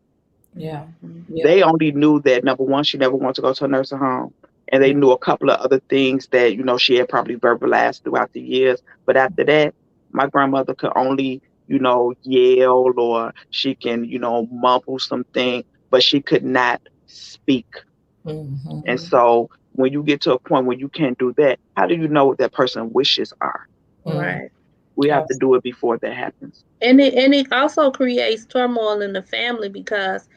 Speaker 1: Yeah.
Speaker 5: Hmm.
Speaker 1: Yeah.
Speaker 3: They only knew that number one, she never wanted to go to a nursing home. And they knew a couple of other things that, she had probably verbalized throughout the years. But after that, my grandmother could only, yell, or she can, mumble something, but she could not speak.
Speaker 1: Mhm.
Speaker 3: And
Speaker 5: Hmm.
Speaker 3: so when you get to a point where you can't do that, how do you know what that person's wishes are?
Speaker 1: Mhm.
Speaker 5: Right.
Speaker 3: We have to
Speaker 1: Abs-
Speaker 3: do it before that happens.
Speaker 5: And it also creates turmoil in the family because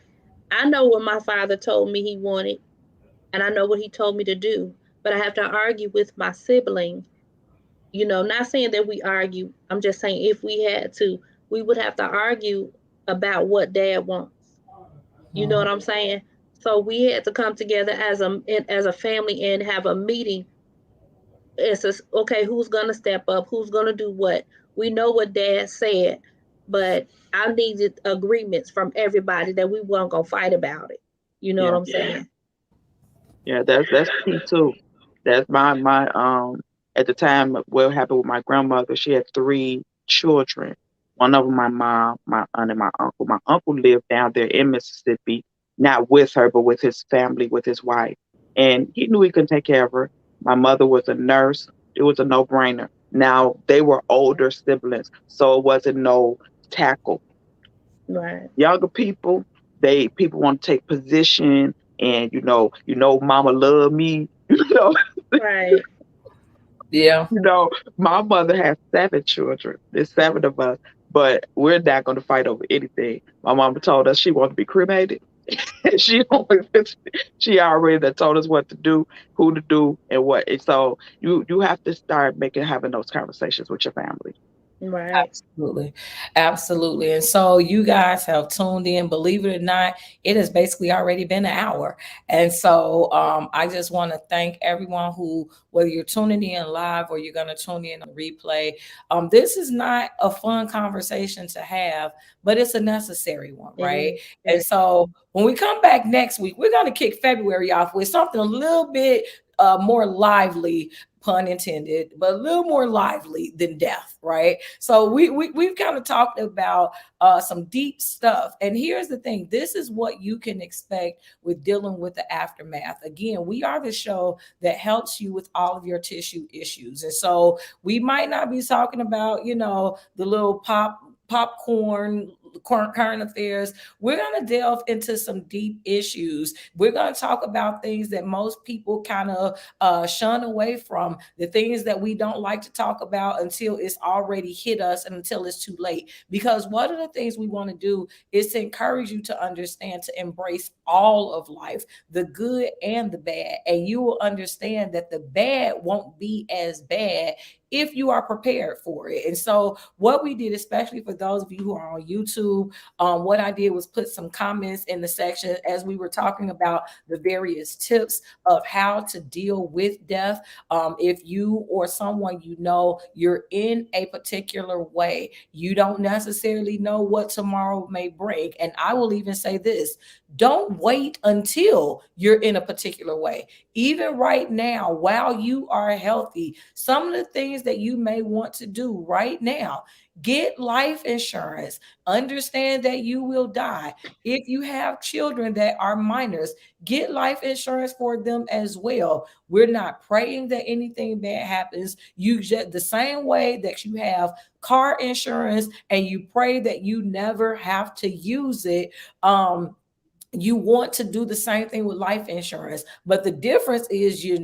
Speaker 5: I know what my father told me he wanted, and I know what he told me to do, but I have to argue with my sibling. Not saying that we argue. I'm just saying if we had to, we would have to argue about what dad wants. You know
Speaker 1: mhm.
Speaker 5: what I'm saying? So we had to come together as a family and have a meeting. It's just, okay, who's gonna step up? Who's gonna do what? We know what dad said, but I needed agreements from everybody that we weren't gonna fight about it. You know what
Speaker 3: Yeah.
Speaker 5: I'm saying?
Speaker 3: Yeah, that's key too. That's my at the time what happened with my grandmother, she had three children. One of them my mom, my aunt, and my uncle. My uncle lived down there in Mississippi, not with her, but with his family, with his wife. And he knew he couldn't take care of her. My mother was a nurse. It was a no brainer. Now they were older siblings, so it wasn't no tackle.
Speaker 5: Right.
Speaker 3: Younger people, people want to take position, and mama love me.
Speaker 5: Right.
Speaker 1: Yeah.
Speaker 3: My mother has seven children. There's seven of us, but we're not going to fight over anything. My mama told us she wants to be cremated. she always, she already done told us what to do, who to do, and what. And so you have to start having those conversations with your family.
Speaker 5: Right.
Speaker 1: Absolutely. Absolutely. And so you guys have tuned in. Believe it or not, it has basically already been an hour. And so I just want to thank everyone who, whether you're tuning in live or you're going to tune in on replay, this is not a fun conversation to have, but it's a necessary one,
Speaker 5: It
Speaker 1: right?
Speaker 5: is.
Speaker 1: And
Speaker 5: Yes.
Speaker 1: so when we come back next week, we're going to kick February off with something a little bit more lively, pun intended, but a little more lively than death, right? So we've kind of talked about some deep stuff. And here's the thing: this is what you can expect with dealing with the aftermath. Again, we are the show that helps you with all of your tissue issues. And so we might not be talking about, the little popcorn current affairs. We're going to delve into some deep issues. We're going to talk about things that most people kind of shun away from, the things that we don't like to talk about until it's already hit us and until it's too late. Because one of the things we want to do is to encourage you to understand, to embrace all of life, the good and the bad. And you will understand that the bad won't be as bad if you are prepared for it. And so what we did, especially for those of you who are on YouTube, what I did was put some comments in the section as we were talking about the various tips of how to deal with death. If you or someone you're in a particular way, you don't necessarily know what tomorrow may bring. And I will even say this: don't wait until you're in a particular way. Even right now, while you are healthy, some of the things that you may want to do right now: get life insurance, understand that you will die. If you have children that are minors, get life insurance for them as well. We're not praying that anything bad happens. You just, the same way that you have car insurance and you pray that you never have to use it, you want to do the same thing with life insurance. But the difference is, you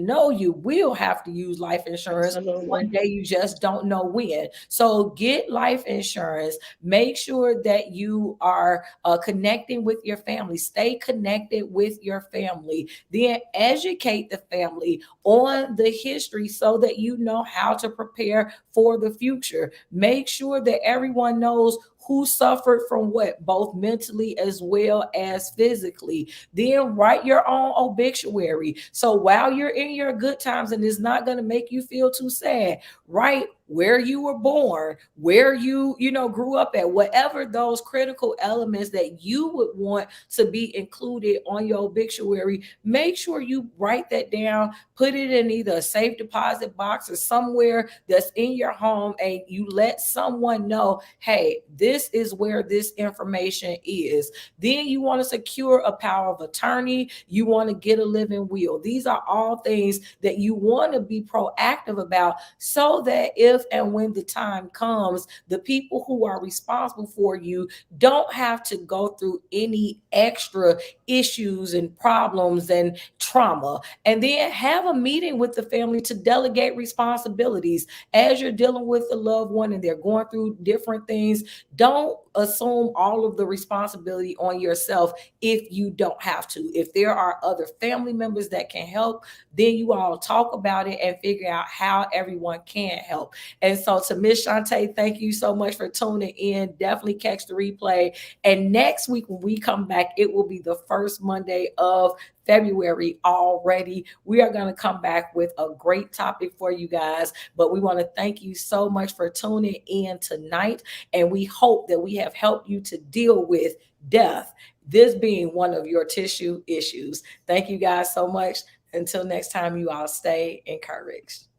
Speaker 1: will have to use life insurance one
Speaker 5: Absolutely.
Speaker 1: day, you just don't know when. So get life insurance. Make sure that you are connecting with your family. Stay connected with your family. Then educate the family on the history so that you know how to prepare for the future. Make sure that everyone knows who suffered from what, both mentally as well as physically. Then write your own obituary. So while you're in your good times, and it's not going to make you feel too sad, write where you were born, where you grew up at, whatever those critical elements that you would want to be included on your obituary. Make sure you write that down, put it in either a safe deposit box or somewhere that's in your home, and you let someone know, hey, this is where this information is. Then you want to secure a power of attorney. You want to get a living will. These are all things that you want to be proactive about, so that if and when the time comes, the people who are responsible for you don't have to go through any extra issues and problems and trauma. And then have a meeting with the family to delegate responsibilities as you're dealing with a loved one and they're going through different things. Don't assume all of the responsibility on yourself if you don't have to. If there are other family members that can help, then you all talk about it and figure out how everyone can help. And so to Miss Shantae, thank you so much for tuning in. Definitely catch the replay. And next week when we come back, it will be the first Monday of February already. We are going to come back with a great topic for you guys, but we want to thank you so much for tuning in tonight. And we hope that we have helped you to deal with death, this being one of your tissue issues. Thank you guys so much. Until next time, you all stay encouraged.